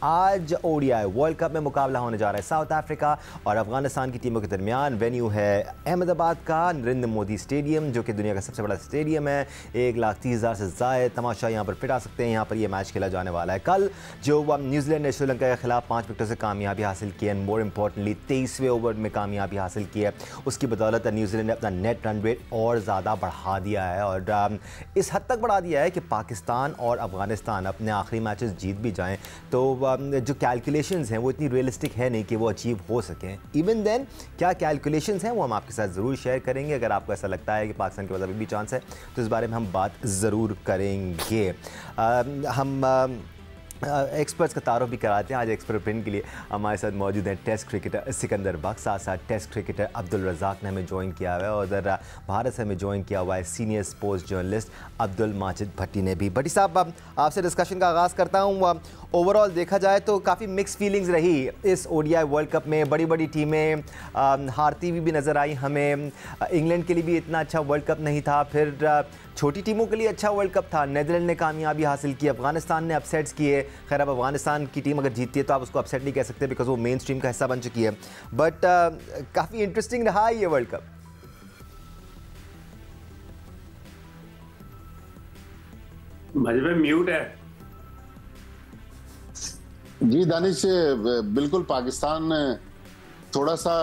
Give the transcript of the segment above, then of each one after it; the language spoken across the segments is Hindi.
आज ओडीआई वर्ल्ड कप में मुकाबला होने जा रहा है साउथ अफ्रीका और अफगानिस्तान की टीमों के दरमियान। वेन्यू है अहमदाबाद का नरेंद्र मोदी स्टेडियम, जो कि दुनिया का सबसे बड़ा स्टेडियम है। 1,30,000 से ज़ायद तमाशा यहाँ पर फिट आ सकते हैं। यहाँ पर यह मैच खेला जाने वाला है। कल जो न्यूजीलैंड ने श्रीलंका के खिलाफ 5 विकेटों से कामयाबी हासिल की है, एंड मोर इम्पॉर्टेंटली 23वें ओवर में कामयाबी हासिल की है, उसकी बदौलत न्यूजीलैंड ने अपना नेट रन रेट और ज़्यादा बढ़ा दिया है और इस हद तक बढ़ा दिया है कि पाकिस्तान और अफगानिस्तान अपने आखिरी मैचेस जीत भी जाएं तो जो कैलकुलेशंस हैं वो इतनी रियलिस्टिक है नहीं कि वो अचीव हो सकें। इवन देन क्या कैलकुलेशंस हैं वो हम आपके साथ ज़रूर शेयर करेंगे। अगर आपको ऐसा लगता है कि पाकिस्तान के पास अभी भी चांस है तो इस बारे में हम बात ज़रूर करेंगे। हम एक्सपर्ट्स का तारुफ भी कराते हैं। आज एक्सपर्ट ओपिनियन के लिए हमारे साथ मौजूद हैं टेस्ट क्रिकेटर सिकंदर बख्श, साथ साथ टेस्ट क्रिकेटर अब्दुल रज़ाक ने हमें ज्वाइन किया हुआ है और उधर भारत से हमें ज्वाइन किया हुआ है senior sports journalist Abdul Majid Bhatti ने भी। भट्टी साहब, आपसे डिस्कशन का आगाज़ करता हूँ। ओवरऑल देखा जाए तो काफ़ी मिक्स फीलिंग्स रही इस ओडीआई वर्ल्ड कप में। बड़ी बड़ी टीमें हारती हुई भी नज़र आई हमें। इंग्लैंड के लिए भी इतना अच्छा वर्ल्ड कप नहीं था, फिर छोटी टीमों के लिए अच्छा वर्ल्ड कप था। नीदरलैंड ने कामयाबी हासिल की, अफगानिस्तान ने अपसेट्स किए। खैर, अब अफगानिस्तान की टीम अगर जीतती है तो आप उसको अपसेट नहीं कह सकते बिकॉज वो मेन स्ट्रीम का हिस्सा बन चुकी है। बट काफ़ी इंटरेस्टिंग रहा ये वर्ल्ड कप। म्यूट है जी दानिश, बिल्कुल पाकिस्तान थोड़ा सा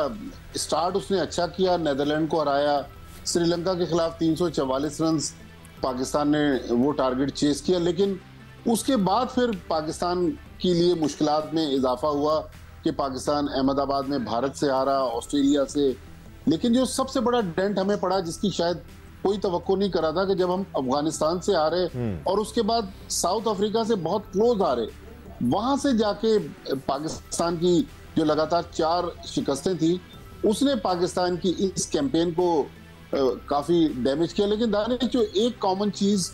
स्टार्ट उसने अच्छा किया, नीदरलैंड को हराया। श्रीलंका के खिलाफ 344 रन पाकिस्तान ने वो टारगेट चेस किया, लेकिन उसके बाद फिर पाकिस्तान के लिए मुश्किलात में इजाफा हुआ कि पाकिस्तान अहमदाबाद में भारत से हारा, ऑस्ट्रेलिया से। लेकिन जो सबसे बड़ा डेंट हमें पड़ा, जिसकी शायद कोई तवक्को नहीं करा था, कि जब हम अफगानिस्तान से हारे और उसके बाद साउथ अफ्रीका से बहुत क्लोज हारे, वहां से जाके पाकिस्तान की जो लगातार 4 शिकस्तें थी, उसने पाकिस्तान की इस कैंपेन को काफी डैमेज किया। लेकिन दानिश, जो एक कॉमन चीज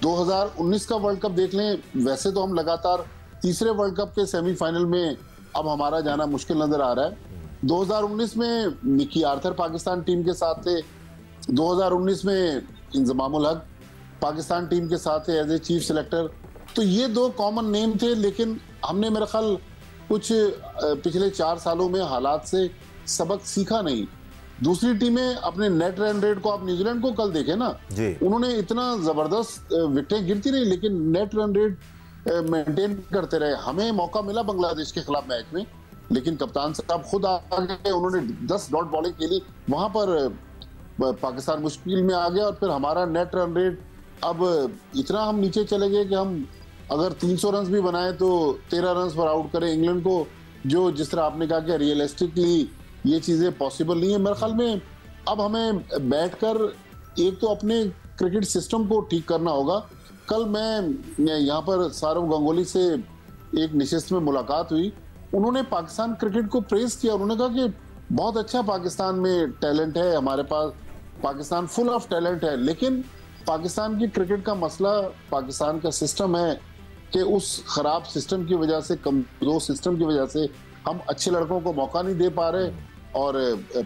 2019 का वर्ल्ड कप देख लें, वैसे तो हम लगातार तीसरे वर्ल्ड कप के सेमीफाइनल में अब हमारा जाना मुश्किल नजर आ रहा है। 2019 में निकी आर्थर पाकिस्तान टीम के साथ थे, 2019 में इंजमामुल हक पाकिस्तान टीम के साथ थे एज ए चीफ सिलेक्टर। तो ये 2 कॉमन नेम थे, लेकिन हमने मेरा ख्याल कुछ पिछले 4 सालों में हालात से सबक सीखा नहीं। दूसरी टीमें अपने नेट रन रेट को, आप न्यूजीलैंड को कल देखें ना, उन्होंने इतना जबरदस्त विकेटें गिरती रही लेकिन नेट रन रेट मेंटेन करते रहे। हमें मौका मिला बांग्लादेश के खिलाफ मैच में, लेकिन कप्तान साहब खुद आ गए, उन्होंने 10 डॉट बॉलिंग खेली, वहां पर पाकिस्तान मुश्किल में आ गया और फिर हमारा नेट रन रेट अब इतना हम नीचे चले गए कि हम अगर 300 रन भी बनाए तो 13 रन पर आउट करें इंग्लैंड को, जो जिस तरह आपने कहा कि रियलिस्टिकली ये चीजें पॉसिबल नहीं है। मेरे ख्याल में अब हमें बैठकर एक तो अपने क्रिकेट सिस्टम को ठीक करना होगा। कल मैं यहाँ पर सौरव गांगुली से एक निशिस्त में मुलाकात हुई, उन्होंने पाकिस्तान क्रिकेट को प्रेज किया। उन्होंने कहा कि बहुत अच्छा पाकिस्तान में टैलेंट है, हमारे पास पाकिस्तान फुल ऑफ टैलेंट है, लेकिन पाकिस्तान की क्रिकेट का मसला पाकिस्तान का सिस्टम है कि उस खराब सिस्टम की वजह से, कमजोर सिस्टम की वजह से हम अच्छे लड़कों को मौका नहीं दे पा रहे और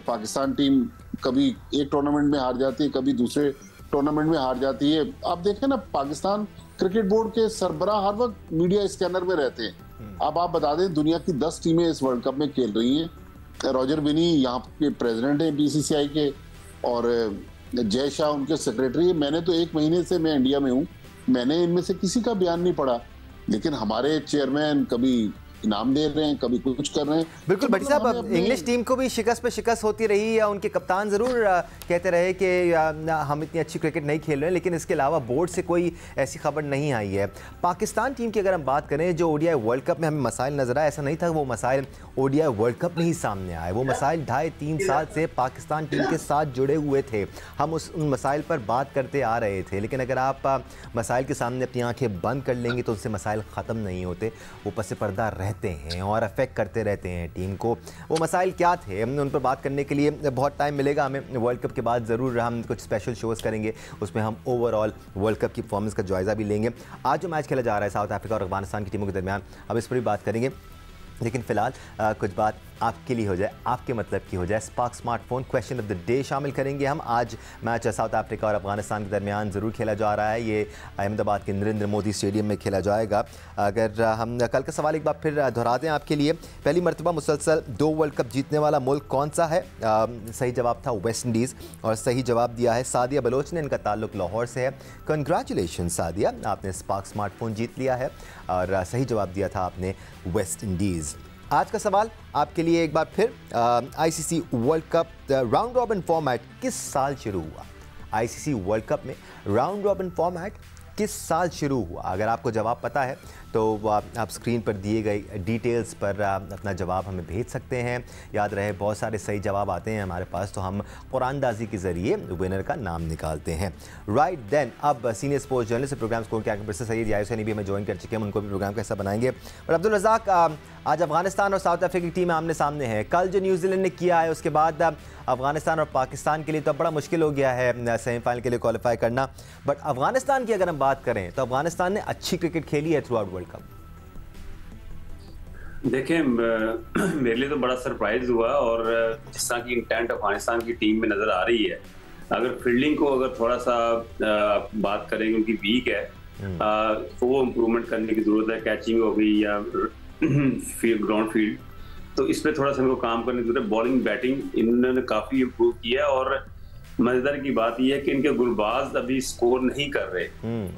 पाकिस्तान टीम कभी एक टूर्नामेंट में हार जाती है, कभी दूसरे टूर्नामेंट में हार जाती है। आप देखें ना, पाकिस्तान क्रिकेट बोर्ड के सरबराह हर वक्त मीडिया स्कैनर में रहते हैं। अब आप बता दें, दुनिया की 10 टीमें इस वर्ल्ड कप में खेल रही हैं। रॉजर बिनी यहाँ के प्रेसिडेंट हैं बीसीसीआई के और जय शाह उनके सेक्रेटरी है। मैंने तो 1 महीने से मैं इंडिया में हूँ, मैंने इनमें से किसी का बयान नहीं पढ़ा, लेकिन हमारे चेयरमैन कभी इनाम दे रहे हैं, कभी कुछ कर रहे हैं। बिल्कुल भट्टी साहब, इंग्लिश टीम को भी शिकस्त पे शिकस्त होती रही या उनके कप्तान ज़रूर कहते रहे कि हम इतनी अच्छी क्रिकेट नहीं खेल रहे हैं, लेकिन इसके अलावा बोर्ड से कोई ऐसी खबर नहीं आई है। पाकिस्तान टीम की अगर हम बात करें, जो ओडीआई वर्ल्ड कप में हमें मसाइल नजर आए, ऐसा नहीं था वो मसाइल ओडीआई वर्ल्ड कप में ही सामने आए। वो मसाइल 2.5-3 साल से पाकिस्तान टीम के साथ जुड़े हुए थे। हम उन मसाइल पर बात करते आ रहे थे, लेकिन अगर आप मसाइल के सामने अपनी आंखें बंद कर लेंगे तो उनसे मसाइल ख़त्म नहीं होते, वो पस पर्दा रहते हैं और अफेक्ट करते रहते हैं टीम को। वो मसाइल क्या थे, उन पर बात करने के लिए बहुत टाइम मिलेगा हमें। वर्ल्ड कप के बाद ज़रूर हम कुछ स्पेशल शोज़ करेंगे, उसमें हम ओवरऑल वर्ल्ड कप की परफॉर्मेंस का जायज़ा भी लेंगे। आज जो मैच खेला जा रहा है साउथ अफ्रीका और अफगानिस्तान की टीमों के दरमियान, अब इस पर भी बात करेंगे। लेकिन फ़िलहाल कुछ बात आपके लिए हो जाए, आपके मतलब की हो जाए। Spark smartphone question of the day शामिल करेंगे हम। आज मैच साउथ अफ्रीका और अफगानिस्तान के दरमियान ज़रूर खेला जा रहा है। ये अहमदाबाद के नरेंद्र मोदी स्टेडियम में खेला जाएगा। अगर हम कल का सवाल एक बार फिर दोहरा दें आपके लिए, पहली मरतबा मुसलसल 2 वर्ल्ड कप जीतने वाला मुल्क कौन सा है? सही जवाब था वेस्ट इंडीज़ और सही जवाब दिया है सादिया बलोच ने। इनका ताल्लुक लाहौर से है। कंग्रेचुलेशन सादिया, आपने स्पार्क स्मार्टफोन जीत लिया है और सही जवाब दिया था आपने वेस्ट इंडीज़। आज का सवाल आपके लिए एक बार फिर, ICC world cup round robin format किस साल शुरू हुआ? आईसीसी वर्ल्ड कप में राउंड रॉबिन फॉर्मेट किस साल शुरू हुआ? अगर आपको जवाब पता है तो आप स्क्रीन पर दिए गए डिटेल्स पर अपना जवाब हमें भेज सकते हैं। याद रहे बहुत सारे सही जवाब आते हैं हमारे पास, तो हम कुरानदाजी के ज़रिए विनर का नाम निकालते हैं। राइट देन, अब senior sports journalist program score के आगे सैयद यासुनी भी हमें ज्वाइन कर चुके हैं, उनको भी प्रोग्राम का हिस्सा बनाएंगे। और अब्दुल रज़ाक, आज अफगानिस्तान और साउथ अफ्रीका की टीम आमने सामने है। कल जो न्यूजीलैंड ने किया है उसके बाद अफगानिस्तान और पाकिस्तान के लिए तो बड़ा मुश्किल हो गया है सेमीफाइनल के लिए क्वालिफाई करना। बट अफगानिस्तान की अगर हम बात करें तो अफगानिस्तान ने अच्छी क्रिकेट खेली है थ्रू आउट वर्ल्ड कप। देखें, मेरे लिए तो बड़ा सरप्राइज हुआ और जिस तरह की इंटेंट अफगानिस्तान की टीम में नजर आ रही है, अगर फील्डिंग को अगर थोड़ा सा बात करें उनकी वीक है, तो वो इम्प्रूवमेंट करने की जरूरत है। कैचिंग हो गई या फील्ड, ग्राउंड फील्ड, तो इस पर थोड़ा सा इनको काम करने की जरूरत है। बॉलिंग बैटिंग इन्होंने काफी इम्प्रूव किया और मजेदार की बात यह है कि इनके गुलबाज अभी स्कोर नहीं कर रहे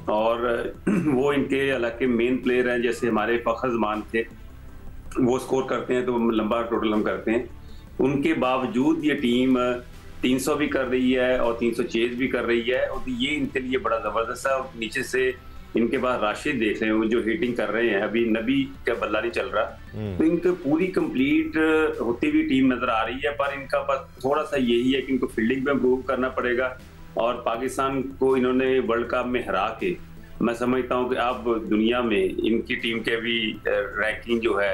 और वो इनके हालांकि मेन प्लेयर हैं, जैसे हमारे फखर जमान थे, वो स्कोर करते हैं तो लंबा टोटल हम करते हैं। उनके बावजूद ये टीम 300 भी कर रही है और 300 भी कर रही है और ये इनके लिए बड़ा जबरदस्त है। और नीचे से इनके बाद राशिद देख रहे हैं जो हिटिंग कर रहे हैं, अभी नबी का बल्ला नहीं चल रहा, तो इनकी पूरी कंप्लीट होती हुई टीम नजर आ रही है। पर इनका बस थोड़ा सा यही है कि इनको फील्डिंग पे इम्प्रूव करना पड़ेगा और पाकिस्तान को इन्होंने वर्ल्ड कप में हरा के मैं समझता हूँ कि अब दुनिया में इनकी टीम के भी रैंकिंग जो है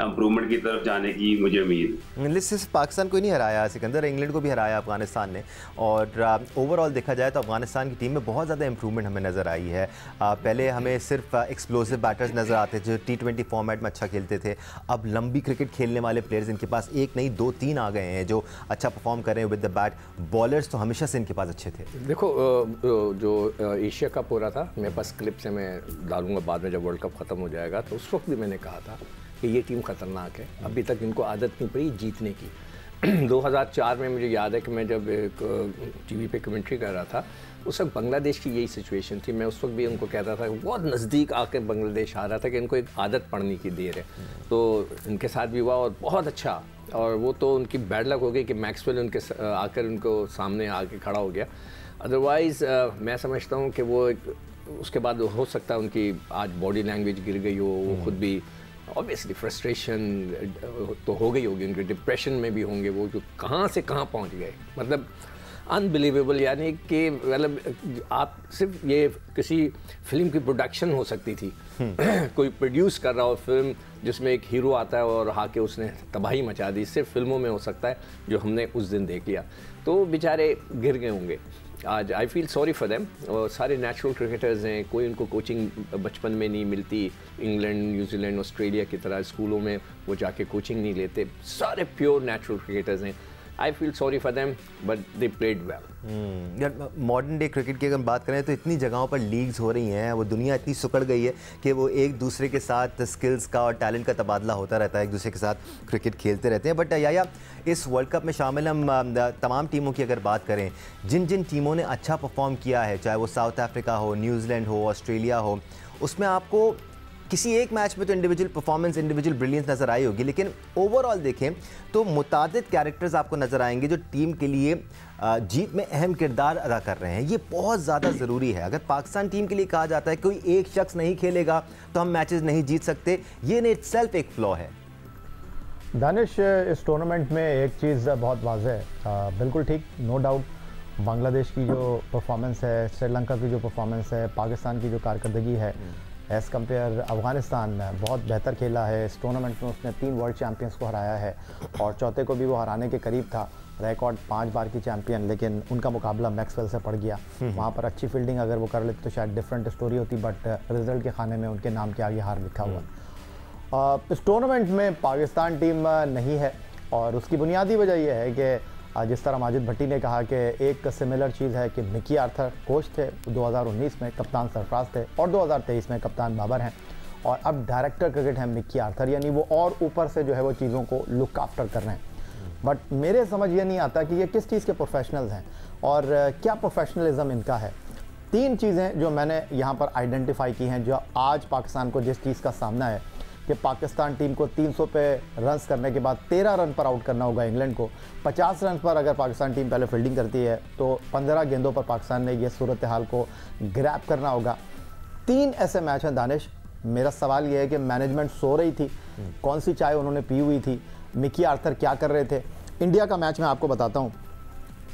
इम्प्रूवमेंट की तरफ जाने की मुझे उम्मीद है। सिर्फ पाकिस्तान को ही नहीं हराया सिकंदर, इंग्लैंड को भी हराया अफगानिस्तान ने। और ओवरऑल देखा जाए तो अफगानिस्तान की टीम में बहुत ज़्यादा इंप्रूवमेंट हमें नज़र आई है। पहले हमें सिर्फ एक्सप्लोसिव बैटर्स नज़र आते थे जो T20 फॉर्मेट में अच्छा खेलते थे। अब लंबी क्रिकेट खेलने वाले प्लेयर्स इनके पास एक नहीं 2-3 आ गए हैं जो अच्छा परफॉर्म कर रहे हैं विद द बैट। बॉलर्स तो हमेशा से इनके पास अच्छे थे। देखो, जो एशिया कप हो रहा था, मेरे पास क्लिप से मैं डालूंगा बाद में जब वर्ल्ड कप ख़त्म हो जाएगा, तो उस वक्त भी मैंने कहा था कि ये टीम खतरनाक है। अभी तक इनको आदत नहीं पड़ी जीतने की। 2004 में मुझे याद है कि मैं जब टीवी पे कमेंट्री कर रहा था, उस वक्त बांग्लादेश की यही सिचुएशन थी। मैं उस वक्त भी उनको कहता था, बहुत नज़दीक आकर बांग्लादेश आ रहा था कि इनको एक आदत पड़ने की देर है। तो इनके साथ भी हुआ और बहुत अच्छा, और वो तो उनकी बैड लक हो गई कि मैक्सवेल उनके आकर उनको सामने आके खड़ा हो गया। अदरवाइज़ मैं समझता हूँ कि वो उसके बाद हो सकता है उनकी आज बॉडी लैंग्वेज गिर गई हो, वो खुद भी ऑब्वियसली फ्रस्ट्रेशन तो हो गई होगी, उनके डिप्रेशन में भी होंगे वो, जो कहाँ से कहाँ पहुँच गए, मतलब अनबिलीवेबल। यानी कि मतलब आप सिर्फ ये किसी फिल्म की प्रोडक्शन हो सकती थी कोई प्रोड्यूस कर रहा हो फिल्म जिसमें एक हीरो आता है और आके उसने तबाही मचा दी, सिर्फ फिल्मों में हो सकता है जो हमने उस दिन देख लिया। तो बेचारे गिर गए होंगे आज। I feel sorry for them. और सारे नेचुरल क्रिकेटर्स हैं, कोई उनको कोचिंग बचपन में नहीं मिलती, इंग्लैंड, न्यूजीलैंड, ऑस्ट्रेलिया की तरह स्कूलों में वो जाके कोचिंग नहीं लेते, सारे प्योर नेचुरल क्रिकेटर्स हैं। I feel sorry for them but they played well. यार मॉडर्न डे क्रिकेट की अगर बात करें तो इतनी जगहों पर लीग्स हो रही हैं, वो दुनिया इतनी सुकड़ गई है कि वो एक दूसरे के साथ स्किल्स का और टैलेंट का तबादला होता रहता है, एक दूसरे के साथ क्रिकेट खेलते रहते हैं। बट या इस वर्ल्ड कप में शामिल हम तमाम टीमों की अगर बात करें, जिन जिन टीमों ने अच्छा परफॉर्म किया है, चाहे वो साउथ अफ्रीका हो, न्यूजीलैंड हो, ऑस्ट्रेलिया हो, उसमें आपको किसी एक मैच में तो इंडिविजुअल परफॉर्मेंस, इंडिविजुअल ब्रिलियंस नज़र आई होगी, लेकिन ओवरऑल देखें तो मुतादिद कैरेक्टर्स आपको नज़र आएंगे जो टीम के लिए जीत में अहम किरदार अदा कर रहे हैं। ये बहुत ज़्यादा ज़रूरी है। अगर पाकिस्तान टीम के लिए कहा जाता है कोई एक शख्स नहीं खेलेगा तो हम मैचेस नहीं जीत सकते, ये इन इटसेल्फ एक फ्लॉ है। दानिश, इस टूर्नामेंट में एक चीज़ बहुत वाज़ेह है, बिल्कुल ठीक, नो डाउट बांग्लादेश की जो परफॉर्मेंस है, श्रीलंका की जो परफॉर्मेंस है, पाकिस्तान की जो कारकर्दगी है एज़ कम्पेयर अफ़गानिस्तान बहुत बेहतर खेला है। इस टूर्नामेंट में उसने 3 वर्ल्ड चैम्पियंस को हराया है और चौथे को भी वो हराने के करीब था। रिकॉर्ड 5 बार की चैम्पियन, लेकिन उनका मुकाबला मैक्सवेल से पड़ गया। वहाँ पर अच्छी फील्डिंग अगर वो कर लेते तो शायद डिफरेंट स्टोरी होती, बट रिजल्ट के खाने में उनके नाम के आगे हार लिखा हुआ। इस टूर्नामेंट में पाकिस्तान टीम नहीं है और उसकी बुनियादी वजह यह है कि जिस तरह माजिद भट्टी ने कहा कि एक सिमिलर चीज़ है कि मिकी आर्थर कोच थे 2019 में, कप्तान सरफराज थे और 2023 में कप्तान बाबर हैं और अब डायरेक्टर क्रिकेट हैं मिकी आर्थर, यानी वो और ऊपर से जो है वो चीज़ों को लुक आफ्टर कर रहे हैं। बट मेरे समझ ये नहीं आता कि ये किस चीज़ के प्रोफेशनल्स हैं और क्या प्रोफेशनलिज्म इनका है। 3 चीज़ें जो मैंने यहाँ पर आइडेंटिफाई की हैं जो आज पाकिस्तान को जिस चीज़ का सामना है कि पाकिस्तान टीम को 300 पे रन्स करने के बाद 13 रन पर आउट करना होगा इंग्लैंड को। 50 रन पर अगर पाकिस्तान टीम पहले फील्डिंग करती है तो 15 गेंदों पर पाकिस्तान ने ये सूरत हाल को ग्रैब करना होगा। 3 ऐसे मैच हैं दानिश, मेरा सवाल ये है कि मैनेजमेंट सो रही थी, कौन सी चाय उन्होंने पी हुई थी, मिकी आर्थर क्या कर रहे थे। इंडिया का मैच मैं आपको बताता हूँ,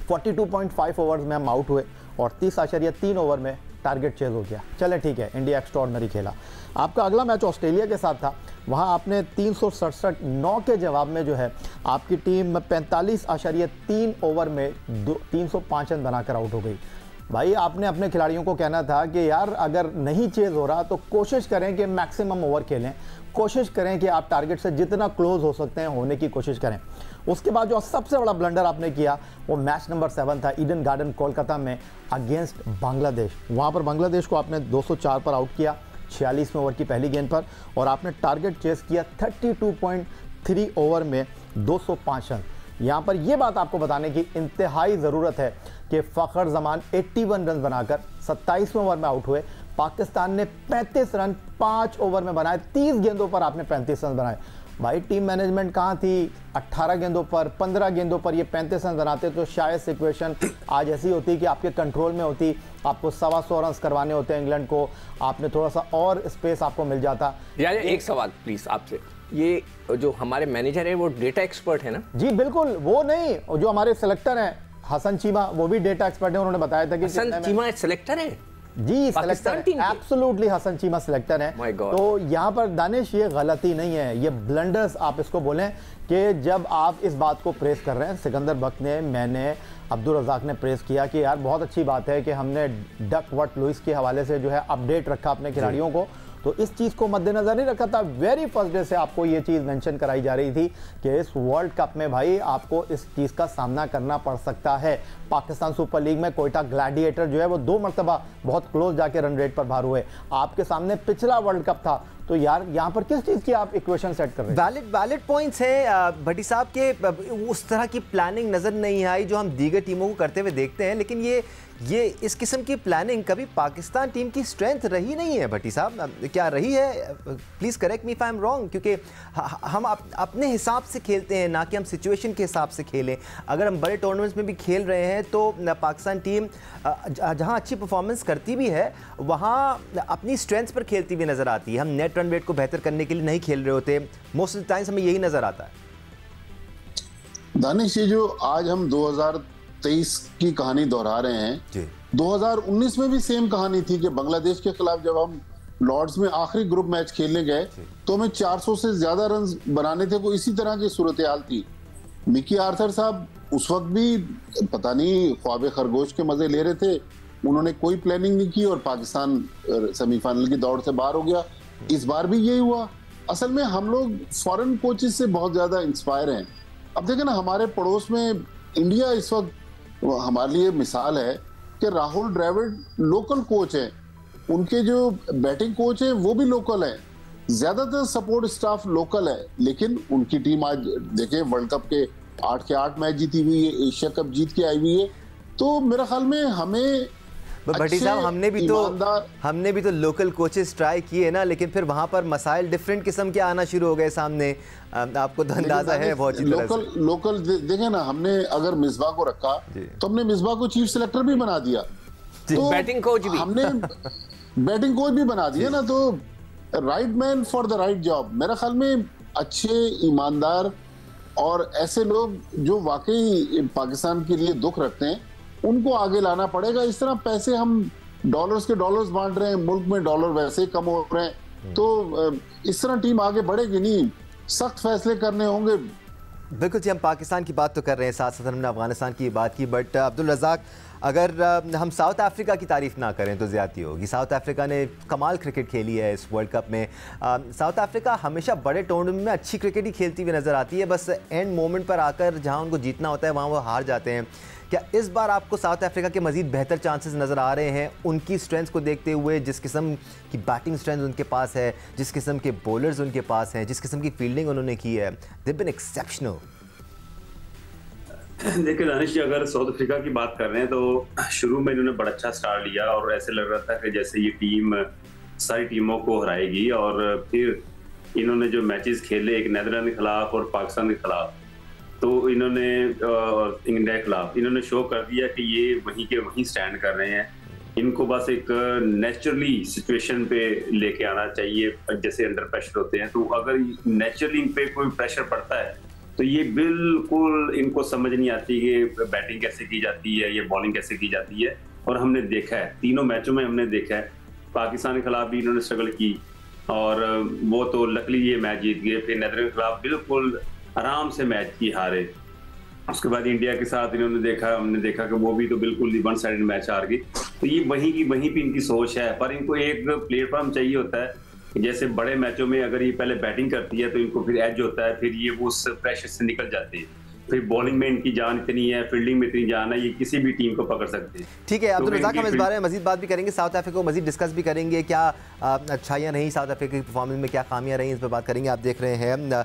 42.5 ओवर्स में हम आउट हुए और 30.3 ओवर में टारगेट चेज हो गया। चले ठीक है, इंडिया एक्स्ट्रॉर्डनरी खेला। आपका अगला मैच ऑस्ट्रेलिया के साथ था, वहां आपने 367 9 के जवाब में जो है आपकी टीम 45.3 ओवर में 305 रन बनाकर आउट हो गई। भाई आपने अपने खिलाड़ियों को कहना था कि यार अगर नहीं चेज हो रहा तो कोशिश करें कि मैक्सिमम ओवर खेलें, कोशिश करें कि आप टारगेट से जितना क्लोज हो सकते हैं होने की कोशिश करें। उसके बाद जो सबसे बड़ा ब्लंडर आपने किया वो मैच नंबर 7 था ईडन गार्डन कोलकाता में अगेंस्ट बांग्लादेश। वहाँ पर बांग्लादेश को आपने 204 पर आउट किया 46वें ओवर की पहली गेंद पर और आपने टारगेट चेस किया 32.3 ओवर में 205 रन। यहाँ पर यह बात आपको बताने की इंतहाई ज़रूरत है कि फ़खर जमान 81 रन बनाकर 27वें ओवर में आउट हुए। पाकिस्तान ने 35 रन 5 ओवर में बनाए, 30 गेंदों पर आपने 35 रन बनाए। भाई टीम मैनेजमेंट कहाँ थी? 18 गेंदों पर 15 गेंदों पर ये 35 रन बनाते तो शायद सिचुएशन आज ऐसी होती कि आपके कंट्रोल में होती, आपको 125 रन करवाने होते हैं इंग्लैंड को, आपने थोड़ा सा और स्पेस आपको मिल जाता। यार एक सवाल प्लीज आपसे, ये जो हमारे मैनेजर है वो डेटा एक्सपर्ट है ना? जी बिल्कुल, वो नहीं, जो हमारे सिलेक्टर हैं हसन चीमा, वो भी डेटा एक्सपर्ट है। उन्होंने बताया था कि हसन चीमा सिलेक्टर है जी, selector absolutely Hasan Cheema selector है। तो यहाँ पर दानिश ये गलती नहीं है, ये ब्लंडर्स आप इसको बोलें कि जब आप इस बात को प्रेस कर रहे हैं, सिकंदर बख्त ने, मैंने, अब्दुल रज़ाक ने प्रेस किया कि यार बहुत अच्छी बात है कि हमने डक वर्ट लुइस के हवाले से जो है अपडेट रखा अपने खिलाड़ियों को, तो इस चीज़ को मद्देनजर नहीं रखा था। वेरी फर्स्ट डे से आपको ये चीज़ मेंशन कराई जा रही थी कि इस वर्ल्ड कप में भाई आपको इस चीज़ का सामना करना पड़ सकता है। पाकिस्तान सुपर लीग में कोयटा ग्लैडिएटर जो है वो 2 मरतबा बहुत क्लोज जाके रन रेट पर बाहर हुए। आपके सामने पिछला वर्ल्ड कप था, तो यार यहाँ पर किस चीज़ की आप इक्वेशन सेट कर रहे हैं? वैलिड पॉइंट्स हैं भट्टी साहब के, उस तरह की प्लानिंग नज़र नहीं आई जो हम दीगर टीमों को करते हुए देखते हैं, लेकिन ये इस किस्म की प्लानिंग कभी पाकिस्तान टीम की स्ट्रेंथ रही नहीं है। भट्टी साहब क्या रही है? Please correct me if I am wrong, क्योंकि हम अपने हिसाब से खेलते हैं, ना कि हम सिचुएशन के हिसाब से खेलें। अगर हम बड़े टूर्नामेंट्स में भी खेल रहे हैं तो पाकिस्तान टीम जहां अच्छी परफॉर्मेंस करती भी है वहां अपनी स्ट्रेंथ पर खेलती हुई नज़र आती है। हम नेट रन रेट को बेहतर करने के लिए नहीं खेल रहे होते, मोस्ट ऑफ द टाइम्स हमें यही नज़र आता है। दानिश, ये जो आज हम 2023 की कहानी दोहरा रहे हैं, 2019 में भी सेम कहानी थी कि बांग्लादेश के खिलाफ जब हम लॉर्ड्स में आखिरी ग्रुप मैच खेलने गए तो हमें 400 से ज्यादा रन बनाने थे, कोई इसी तरह की सूरत हाल थी। मिकी आर्थर साहब उस वक्त भी पता नहीं ख्वाब खरगोश के मजे ले रहे थे, उन्होंने कोई प्लानिंग नहीं की और पाकिस्तान सेमीफाइनल की दौड़ से बाहर हो गया। इस बार भी यही हुआ। असल में हम लोग फॉरेन कोचेस से बहुत ज्यादा इंस्पायर हैं। अब देखें ना, हमारे पड़ोस में इंडिया इस वक्त हमारे लिए मिसाल है कि राहुल द्रविड़ लोकल कोच हैं, उनके जो बैटिंग कोच हैं वो भी लोकल हैं, ज्यादातर सपोर्ट स्टाफ लोकल है, लेकिन उनकी टीम आज देखें वर्ल्ड कप के 8 के 8 मैच जीती हुई है, एशिया कप जीत के आई हुई है। तो मेरे ख्याल में हमें भट्टी साहब हमने भी तो लोकल कोचेस ट्राई किए ना, लेकिन फिर वहां पर मसाइल डिफरेंट किस्म के आना शुरू हो गए सामने। आपको तो अंदाजा है बहुत अच्छी तरह से। लोकल देखें ना, हमने अगर मिसबा को रखा तो हमने मिसबा को चीफ सेलेक्टर भी बना दिया, तो बैटिंग कोच भी हमने बैटिंग कोच भी बना दिया ना, तो right man for the right job. मेरे ख्याल में अच्छे, ईमानदार और ऐसे लोग जो वाकई पाकिस्तान के लिए दुख रखते हैं उनको आगे लाना पड़ेगा। इस तरह पैसे हम डॉलर्स के डॉलर्स बांट रहे हैं, मुल्क में डॉलर वैसे ही कम हो रहे हैं, तो इस तरह टीम आगे बढ़ेगी नहीं। सख्त फैसले करने होंगे, बिल्कुल जी, हम पाकिस्तान की बात तो कर रहे हैं, साथ साथ हमने अफगानिस्तान की बात की, बट अब्दुल रज़ाक, अगर हम साउथ अफ्रीका की तारीफ ना करें तो ज़्यादती होगी। साउथ अफ्रीका ने कमाल क्रिकेट खेली है इस वर्ल्ड कप में। साउथ अफ्रीका हमेशा बड़े टूर्नामेंट में अच्छी क्रिकेट ही खेलती हुई नज़र आती है, बस एंड मोमेंट पर आकर जहाँ उनको जीतना होता है वहाँ वो हार जाते हैं। क्या इस बार आपको साउथ अफ्रीका के मज़ीद बेहतर चांसेस नज़र आ रहे हैं उनकी स्ट्रेंथ को देखते हुए, जिस किस्म की बैटिंग स्ट्रेंथ उनके पास है, जिस किस्म के बॉलर्स उनके पास हैं, जिस किस्म की फील्डिंग उन्होंने की है? They been exceptional. देखिए दानिश जी, अगर साउथ अफ्रीका की बात कर रहे हैं तो शुरू में इन्होंने बड़ा अच्छा स्टार्ट लिया और ऐसे लग रहा था कि जैसे ये टीम सारी टीमों को हराएगी, और फिर इन्होंने जो मैचेस खेले, एक नीदरलैंड के खिलाफ और पाकिस्तान के खिलाफ, तो इन्होंने इंडिया के खिलाफ इन्होंने शो कर दिया कि ये वहीं के वहीं स्टैंड कर रहे हैं। इनको बस एक नेचुरली सिचुएशन पे लेके आना चाहिए, जैसे अंडर प्रेशर होते हैं, तो अगर नेचुरली इन पे कोई प्रेशर पड़ता है तो ये बिल्कुल इनको समझ नहीं आती कि बैटिंग कैसे की जाती है, ये बॉलिंग कैसे की जाती है। और हमने देखा है, तीनों मैचों में हमने देखा है, पाकिस्तान के खिलाफ भी इन्होंने स्ट्रगल की और वो तो लकली ये मैच जीत गए। फिर नीदरलैंड के खिलाफ बिल्कुल आराम से मैच की हारे। उसके बाद इंडिया के साथ हमने देखा कि वो भी तो बिल्कुल वन साइडेड मैच हार गई। तो ये वहीं पे इनकी सोच है, पर इनको एक प्लेटफॉर्म चाहिए होता है। जैसे बड़े मैचों में अगर ये पहले बैटिंग करती है तो इनको फिर एज होता है, फिर ये वो उस प्रेशर से निकल जाते हैं। फिर बॉलिंग में इनकी जान इतनी है, फील्डिंग में इतनी जान है, ये किसी भी टीम को पकड़ सकते हैं। ठीक है अब्दुल रज़ाक, हम इस बारे में मजीद बात भी करेंगे, साउथ अफ्रीका को मजीद डिस्कस भी करेंगे, क्या अच्छाइयाँ रही साउथ अफ्रीका की परफॉर्मेंस में, क्या खामियाँ रही, इस पर बात करेंगे। आप देख रहे हैं